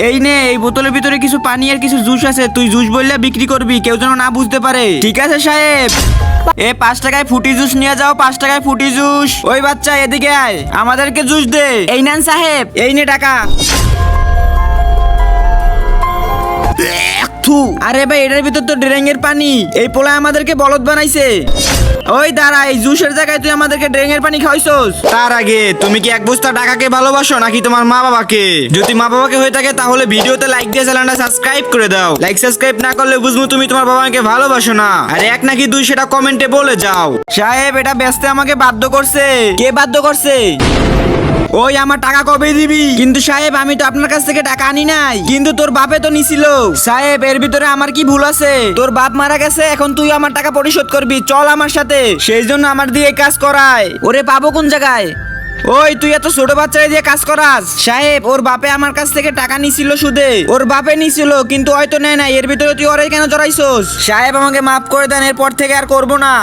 এই নে, এই বোতলের ভিতরে কিছু পানি আর কিছু জুস আছে, তুই জুস বললে বিক্রি করবি, কেউ যেন না বুঝতে পারে। ঠিক আছে সাহেব। 5 টাকায় ফুটি জুস নিয়ে যাও, 5 টাকায় ফুটি জুস। ওই বাচ্চা এদিকে আয়, আমাদেরকে জুস দে। এই নেন সাহেব। এই নে টাকা। থু, আরে ভাই এটার ভিতর তো ড্রেঙের পানি, এই পোলা আমাদেরকে বলদ বানাইছে। ওই দাঁড়া, এই জুসের জায়গায় তুই আমাদেরকে ড্রেঙের পানি খাওয়াইছস। তার আগে তুমি কি এক বস্তা টাকাকে ভালোবাসো নাকি তোমার মা বাবাকে? যদি মা বাবাকে হয়ে থাকে তাহলে ভিডিওতে লাইক দিয়ে চ্যানেলটা সাবস্ক্রাইব করে দাও। লাইক সাবস্ক্রাইব না করলে বুঝবো তুমি তোমার বাবাকে ভালোবাসো না। আর এক নাকি দুই সেটা কমেন্টে বলে যাও। সাহেব, এটা বেচতে আমাকে বাধ্য করছে। কে বাধ্য করছে? ওই আমার টাকা কবে দিবি? কিন্তু সাহেব আমি তো আপনার কাছ থেকে টাকা আনি নাই। কিন্তু তোর বাপে তো নিছিল। সাহেব, এর ভিতরে আমার কি ভুল আছে? তোর বাপ মারা গেছে, এখন তুই আমার টাকা পরিশোধ করবি, চল আমার সাথে। সেই জন্য আমার দিয়ে কাজ করায়। ওরে পাবো কোন জায়গায়? ওই তুই এত ছোট বাচ্চারা দিয়ে কাজ করাস? সাহেব, ওর বাপে আমার কাছ থেকে টাকা নিছিল সুদে। ওর বাপে নিছিল কিন্তু হয়তো নেয় নাই, এর ভিতরে তুই ওরাই কেন জড়াইছস? সাহেব আমাকে মাফ করে দেন, এরপর থেকে আর করবো না।